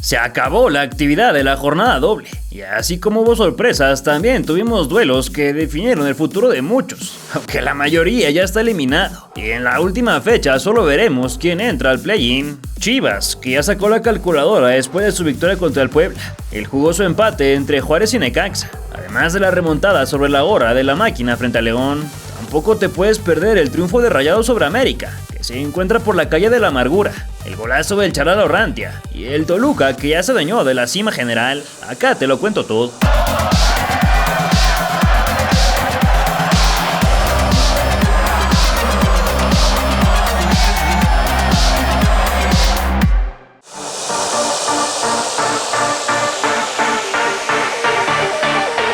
Se acabó la actividad de la jornada doble, y así como hubo sorpresas, también tuvimos duelos que definieron el futuro de muchos, aunque la mayoría ya está eliminado. Y en la última fecha solo veremos quién entra al play-in. Chivas, que ya sacó la calculadora después de su victoria contra el Puebla, el jugoso empate entre Juárez y Necaxa, además de la remontada sobre la hora de la máquina frente a León. Tampoco te puedes perder el triunfo de Rayados sobre América, que se encuentra por la calle de la amargura, el golazo del Charal Orrantia y el Toluca, que ya se adueñó de la cima general. Acá te lo cuento todo.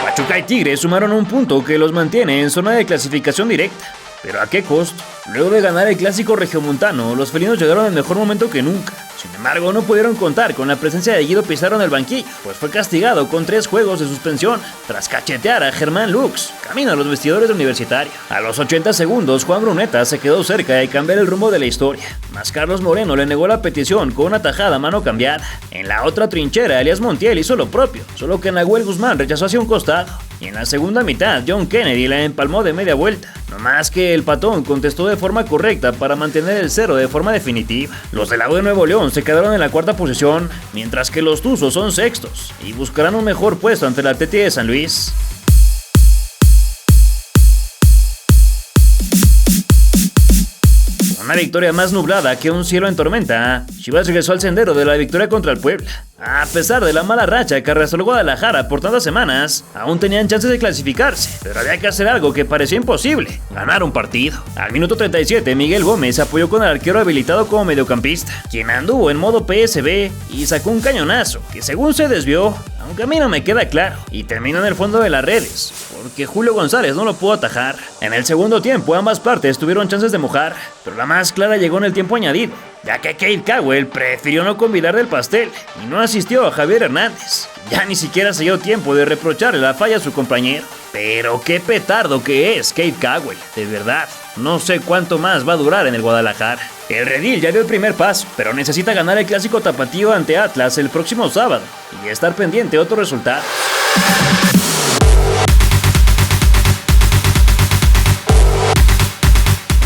Pachuca y Tigres sumaron un punto que los mantiene en zona de clasificación directa. ¿Pero a qué costo? Luego de ganar el clásico regiomontano, los felinos llegaron en mejor momento que nunca. Sin embargo, no pudieron contar con la presencia de Guido Pizarro en el banquillo, pues fue castigado con 3 juegos de suspensión, tras cachetear a Germán Lux, camino a los vestidores de Universitario. A los 80 segundos, Juan Bruneta se quedó cerca de cambiar el rumbo de la historia, mas Carlos Moreno le negó la petición con una tajada a mano cambiada. En la otra trinchera, Elías Montiel hizo lo propio, solo que Nahuel Guzmán rechazó hacia un costado. Y en la segunda mitad, John Kennedy la empalmó de media vuelta. No más que el patón contestó de forma correcta para mantener el 0 de forma definitiva. Los del lado de Nuevo León se quedaron en la cuarta posición, mientras que los Tuzos son sextos y buscarán un mejor puesto ante el Atleti de San Luis. Una victoria más nublada que un cielo en tormenta, Chivas regresó al sendero de la victoria contra el Puebla. A pesar de la mala racha que arrastró el Guadalajara por tantas semanas, aún tenían chances de clasificarse, pero había que hacer algo que parecía imposible: ganar un partido. Al minuto 37, Miguel Gómez apoyó con el arquero habilitado como mediocampista, quien anduvo en modo PSB y sacó un cañonazo que según se desvió, aunque a mí no me queda claro, y terminó en el fondo de las redes, porque Julio González no lo pudo atajar. En el segundo tiempo ambas partes tuvieron chances de mojar, pero la más clara llegó en el tiempo añadido, ya que Cade Cowell prefirió no convidar del pastel y no asistió a Javier Hernández. Ya ni siquiera se dio tiempo de reprocharle la falla a su compañero. Pero qué petardo que es Cade Cowell, de verdad. No sé cuánto más va a durar en el Guadalajara. El Redil ya dio el primer paso, pero necesita ganar el clásico tapatío ante Atlas el próximo sábado y estar pendiente de otro resultado.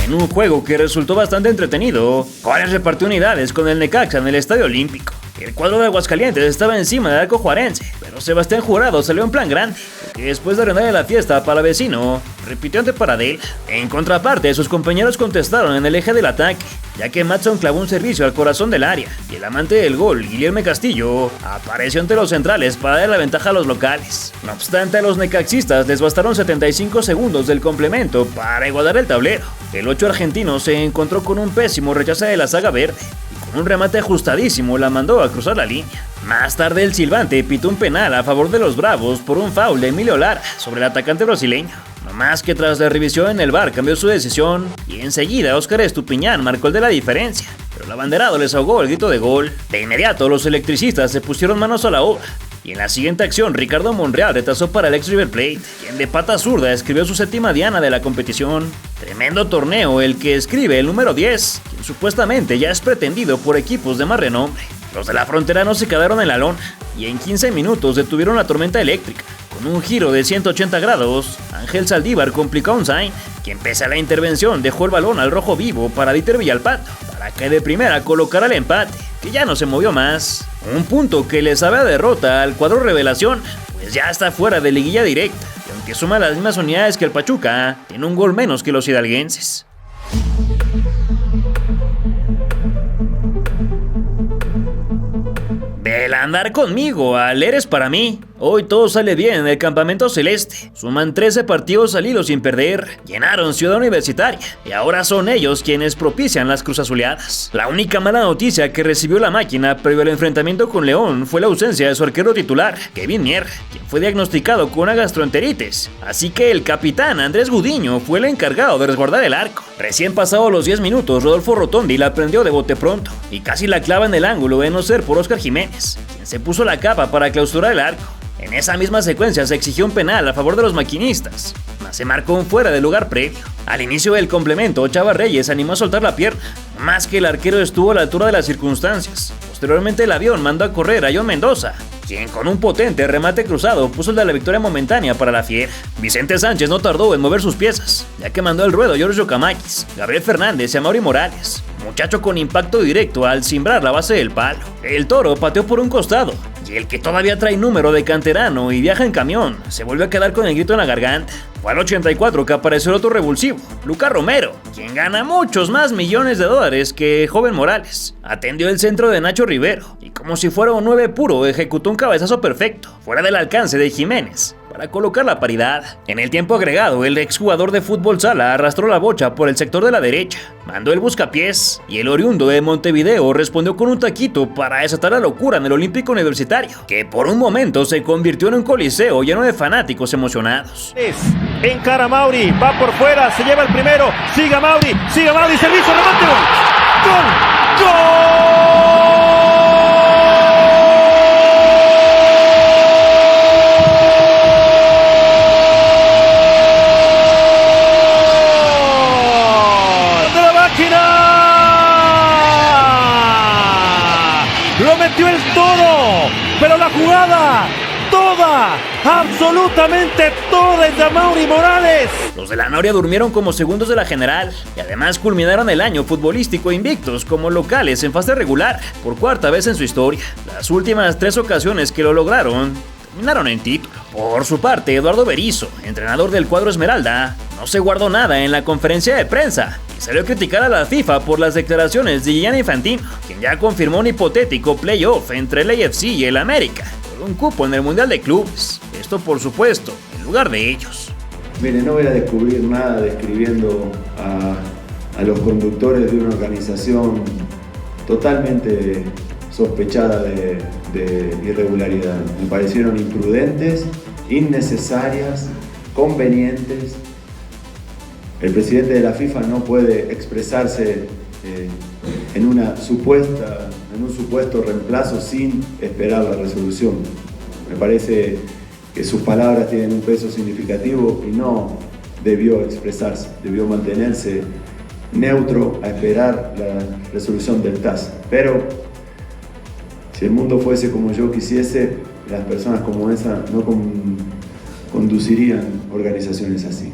En un juego que resultó bastante entretenido, Juárez repartió unidades con el Necaxa en el Estadio Olímpico. El cuadro de Aguascalientes estaba encima del arco juarense, pero Sebastián Jurado salió en plan grande, porque después de arruinarle la fiesta para vecino, repitió ante Paradela. En contraparte, sus compañeros contestaron en el eje del ataque, ya que Matson clavó un servicio al corazón del área, y el amante del gol, Guillermo Castillo, apareció ante los centrales para dar la ventaja a los locales. No obstante, a los necaxistas les bastaron 75 segundos del complemento para igualar el tablero. El 8 argentino se encontró con un pésimo rechazo de la saga verde, y con un remate ajustadísimo la mandó a cruzar la línea. Más tarde el silbante pitó un penal a favor de los Bravos por un foul de Emilio Lara sobre el atacante brasileño. No más que tras la revisión en el VAR cambió su decisión y enseguida Óscar Estupiñán marcó el de la diferencia, pero el abanderado les ahogó el grito de gol. De inmediato los electricistas se pusieron manos a la obra y en la siguiente acción Ricardo Monreal retrasó para el ex River Plate, quien de pata zurda escribió su séptima diana de la competición. Tremendo torneo el que escribe el número 10, quien supuestamente ya es pretendido por equipos de más renombre. Los de la frontera no se quedaron en la lona y en 15 minutos detuvieron la tormenta eléctrica. Con un giro de 180 grados, Ángel Saldívar complicó a Unzain, quien pese a la intervención dejó el balón al rojo vivo para Dieter Villalpando, para que de primera colocara el empate, que ya no se movió más. Un punto que le sabe a derrota al cuadro revelación, pues ya está fuera de liguilla directa, y aunque suma las mismas unidades que el Pachuca, tiene un gol menos que los hidalguenses. Del andar conmigo al eres para mí, hoy todo sale bien en el campamento celeste. Suman 13 partidos al hilo sin perder, llenaron Ciudad Universitaria y ahora son ellos quienes propician las cruzazuleadas. La única mala noticia que recibió la máquina previo al enfrentamiento con León fue la ausencia de su arquero titular, Kevin Mier, quien fue diagnosticado con una gastroenteritis. Así que el capitán Andrés Gudiño fue el encargado de resguardar el arco. Recién pasados los 10 minutos, Rodolfo Rotondi la prendió de bote pronto y casi la clava en el ángulo de no ser por Óscar Jiménez, quien se puso la capa para clausurar el arco. En esa misma secuencia se exigió un penal a favor de los maquinistas, mas se marcó un fuera de lugar previo. Al inicio del complemento, Chava Reyes animó a soltar la pierna, más que el arquero estuvo a la altura de las circunstancias, Posteriormente el avión mandó a correr a John Mendoza, quien con un potente remate cruzado puso el de la victoria momentánea para la fiera. Vicente Sánchez no tardó en mover sus piezas, ya que mandó al ruedo a Giorgio Camakis, Gabriel Fernández y Amaury Morales, muchacho con impacto directo al cimbrar la base del palo. El Toro pateó por un costado, y el que todavía trae número de canterano y viaja en camión, se vuelve a quedar con el grito en la garganta. Fue al 84 que apareció el otro revulsivo, Lucas Romero, quien gana muchos más millones de dólares que Joven Morales. Atendió el centro de Nacho Rivero, y como si fuera un 9 puro, ejecutó un cabezazo perfecto, fuera del alcance de Jiménez, para colocar la paridad. En el tiempo agregado, el exjugador de fútbol sala arrastró la bocha por el sector de la derecha, mandó el buscapiés, y el oriundo de Montevideo respondió con un taquito para desatar la locura en el Olímpico Universitario, que por un momento se convirtió en un coliseo lleno de fanáticos emocionados. Encara a Mauri, va por fuera, se lleva el primero, sigue a Mauri, servicio, remate, gol, gol. Lo metió el Toro, pero la jugada, toda, absolutamente toda es de Amaury Morales. Los de la Noria durmieron como segundos de la general y además culminaron el año futbolístico invictos como locales en fase regular por cuarta vez en su historia. Las últimas 3 ocasiones que lo lograron terminaron en título. Por su parte, Eduardo Berizzo, entrenador del cuadro Esmeralda, no se guardó nada en la conferencia de prensa y salió a criticar a la FIFA por las declaraciones de Gianni Infantino, quien ya confirmó un hipotético playoff entre el AFC y el América por un cupo en el Mundial de Clubes. Esto, por supuesto, en lugar de ellos. Mire, no voy a descubrir nada describiendo a los conductores de una organización totalmente sospechada de irregularidad. Me parecieron imprudentes, innecesarias, convenientes. El presidente de la FIFA no puede expresarse en un supuesto reemplazo sin esperar la resolución. Me parece que sus palabras tienen un peso significativo y no debió expresarse, debió mantenerse neutro a esperar la resolución del TAS. Pero si el mundo fuese como yo quisiese, las personas como esa no conducirían organizaciones así.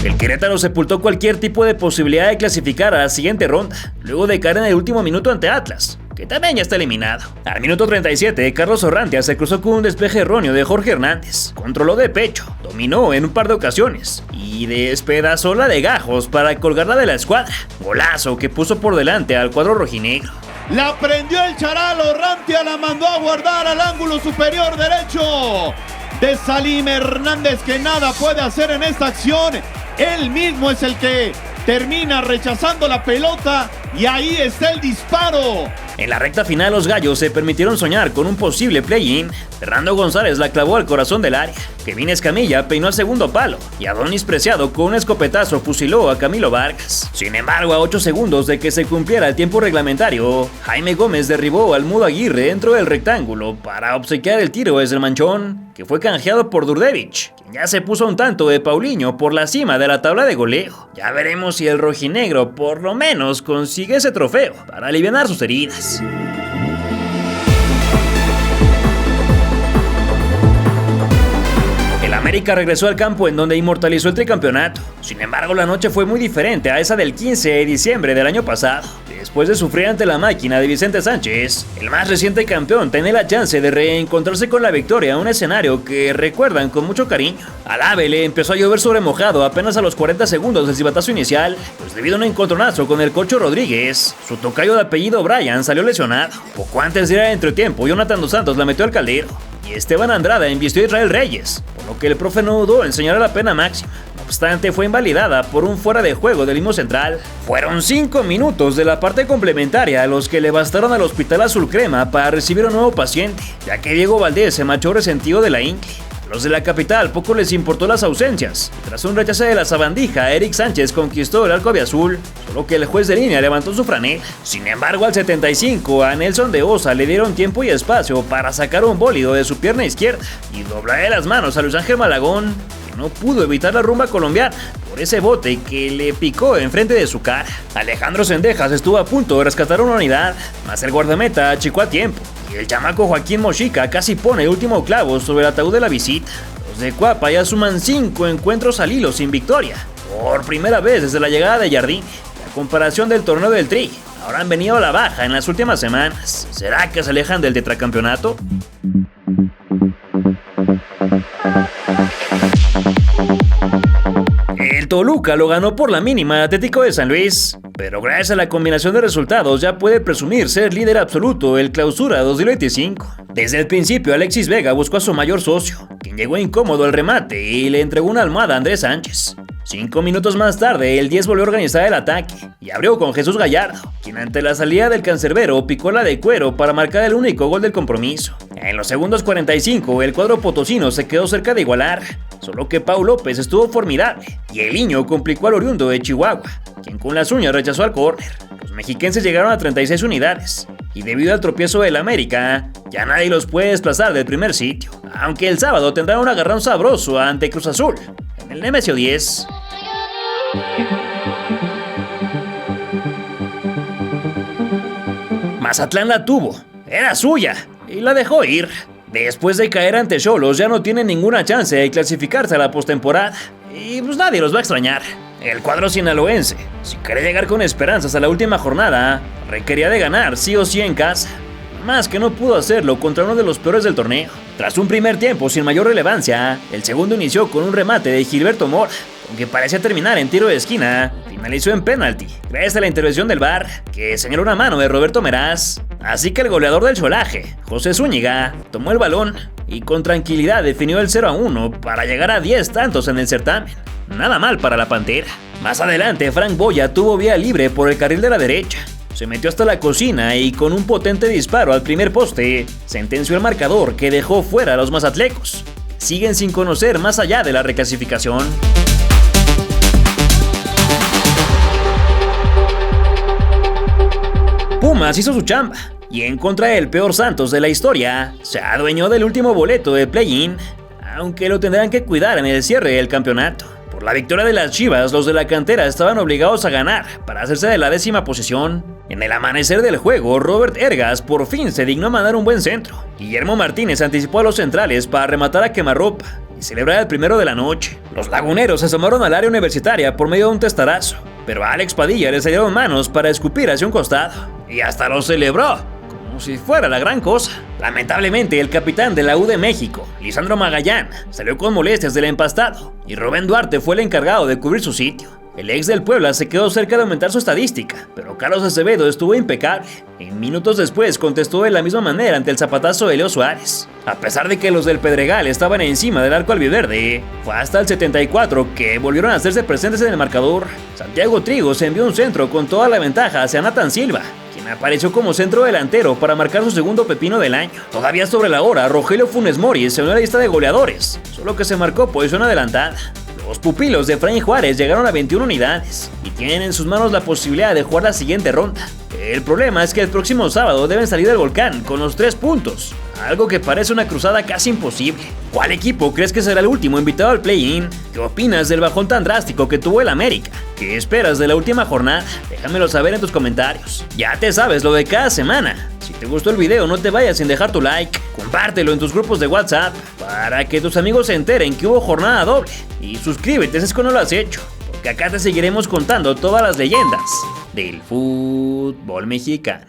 El Querétaro sepultó cualquier tipo de posibilidad de clasificar a la siguiente ronda, luego de caer en el último minuto ante Atlas, que también ya está eliminado. Al minuto 37, Carlos Orrantia se cruzó con un despeje erróneo de Jorge Hernández, controló de pecho, dominó en un par de ocasiones y despedazó la de Gajos para colgarla de la escuadra. Golazo que puso por delante al cuadro rojinegro. La prendió el charal, Orrantia la mandó a guardar al ángulo superior derecho de Salim Hernández, que nada puede hacer en esta acción. Él mismo es el que termina rechazando la pelota y ahí está el disparo. En la recta final los gallos se permitieron soñar con un posible play-in. Fernando González la clavó al corazón del área, Kevin Escamilla peinó al segundo palo y Adonis Preciado con un escopetazo fusiló a Camilo Vargas. Sin embargo, a 8 segundos de que se cumpliera el tiempo reglamentario, Jaime Gómez derribó al Mudo Aguirre dentro del rectángulo para obsequiar el tiro desde el manchón, que fue canjeado por Durdevich, quien ya se puso un tanto de Paulinho por la cima de la tabla de goleo. Ya veremos si el rojinegro por lo menos consigue ese trofeo para aliviar sus heridas. El América regresó al campo en donde inmortalizó el tricampeonato. Sin embargo, la noche fue muy diferente a esa del 15 de diciembre del año pasado. Después de sufrir ante la máquina de Vicente Sánchez, el más reciente campeón tiene la chance de reencontrarse con la victoria en un escenario que recuerdan con mucho cariño. Al AVE le empezó a llover sobre mojado apenas a los 40 segundos del silbatazo inicial, pues debido a un encontronazo con el Cocho Rodríguez, su tocayo de apellido Brian salió lesionado. Poco antes de ir al entretiempo, Jonathan Dos Santos la metió al caldero y Esteban Andrada invistió a Israel Reyes, por lo que el profe no dudó en señalar la pena máxima. No obstante, fue invalidada por un fuera de juego del mismo central. Fueron 5 minutos de la parte complementaria los que le bastaron al Hospital Azul Crema para recibir un nuevo paciente, ya que Diego Valdés se marchó resentido de la ingle. A los de la capital poco les importó las ausencias. Tras un rechace de la sabandija, Eric Sánchez conquistó el arco abiazul, solo que el juez de línea levantó su franela. Sin embargo, al 75 a Nelson de Osa le dieron tiempo y espacio para sacar un bólido de su pierna izquierda y doblarle las manos a Luis Ángel Malagón, que no pudo evitar la rumba colombiana por ese bote que le picó enfrente de su cara. Alejandro Zendejas estuvo a punto de rescatar una unidad, mas el guardameta achicó a tiempo y el chamaco Joaquín Mojica casi pone el último clavo sobre el ataúd de la visita. Los de Cuapa ya suman 5 encuentros al hilo sin victoria, por primera vez desde la llegada de Jardine. La comparación del torneo del Tri, ahora han venido a la baja en las últimas semanas. ¿Será que se alejan del tetracampeonato? El Toluca lo ganó por la mínima al Atlético de San Luis, pero gracias a la combinación de resultados ya puede presumir ser líder absoluto el Clausura 2025. Desde el principio Alexis Vega buscó a su mayor socio, quien llegó incómodo al remate y le entregó una almohada a Andrés Sánchez. 5 minutos más tarde, el 10 volvió a organizar el ataque y abrió con Jesús Gallardo, quien ante la salida del cancerbero picó la de cuero para marcar el único gol del compromiso. En los segundos 45, el cuadro potosino se quedó cerca de igualar, solo que Pau López estuvo formidable y el niño complicó al oriundo de Chihuahua, quien con las uñas rechazó al córner. Los mexiquenses llegaron a 36 unidades y debido al tropiezo del América, ya nadie los puede desplazar del primer sitio, aunque el sábado tendrán un agarrón sabroso ante Cruz Azul en el Nemesio 10. Mazatlán la tuvo, era suya y la dejó ir. Después de caer ante Xolos ya no tiene ninguna chance de clasificarse a la postemporada y pues nadie los va a extrañar. El cuadro sinaloense, si quiere llegar con esperanzas a la última jornada, requería de ganar sí o sí en casa, más que no pudo hacerlo contra uno de los peores del torneo. Tras un primer tiempo sin mayor relevancia, el segundo inició con un remate de Gilberto Mora, aunque parecía terminar en tiro de esquina, finalizó en penalti, gracias a la intervención del VAR, que señaló una mano de Roberto Meraz. Así que el goleador del Xolaje, José Zúñiga, tomó el balón y con tranquilidad definió el 0-1 para llegar a 10 tantos en el certamen. Nada mal para la Pantera. Más adelante, Frank Boya tuvo vía libre por el carril de la derecha. Se metió hasta la cocina y con un potente disparo al primer poste, sentenció el marcador que dejó fuera a los mazatlecos. Siguen sin conocer más allá de la reclasificación. Pumas hizo su chamba y en contra del peor Santos de la historia, se adueñó del último boleto de play-in, aunque lo tendrán que cuidar en el cierre del campeonato. Por la victoria de las Chivas, los de la cantera estaban obligados a ganar para hacerse de la 10ª posición. En el amanecer del juego, Robert Ergas por fin se dignó a mandar un buen centro. Guillermo Martínez anticipó a los centrales para rematar a quemarropa y celebrar el primero de la noche. Los laguneros se asomaron al área universitaria por medio de un testarazo, pero a Alex Padilla le salieron manos para escupir hacia un costado y hasta lo celebró como si fuera la gran cosa. Lamentablemente, el capitán de la U de México, Lisandro Magallán, salió con molestias del empastado y Rubén Duarte fue el encargado de cubrir su sitio. El ex del Puebla se quedó cerca de aumentar su estadística, pero Carlos Acevedo estuvo impecable. Y minutos después contestó de la misma manera ante el zapatazo de Leo Suárez. A pesar de que los del Pedregal estaban encima del arco albiverde, fue hasta el 74 que volvieron a hacerse presentes en el marcador. Santiago Trigos envió un centro con toda la ventaja hacia Nathan Silva, quien apareció como centro delantero para marcar su segundo pepino del año. Todavía sobre la hora, Rogelio Funes Mori se unió a la lista de goleadores, solo que se marcó posición adelantada. Los pupilos de Efraín Juárez llegaron a 21 unidades y tienen en sus manos la posibilidad de jugar la siguiente ronda. El problema es que el próximo sábado deben salir del volcán con los 3 puntos, algo que parece una cruzada casi imposible. ¿Cuál equipo crees que será el último invitado al play-in? ¿Qué opinas del bajón tan drástico que tuvo el América? ¿Qué esperas de la última jornada? Déjamelo saber en tus comentarios. Ya te sabes lo de cada semana. Si te gustó el video, no te vayas sin dejar tu like. Compártelo en tus grupos de WhatsApp para que tus amigos se enteren que hubo jornada doble. Y suscríbete si es que no lo has hecho, porque acá te seguiremos contando todas las leyendas del fútbol mexicano.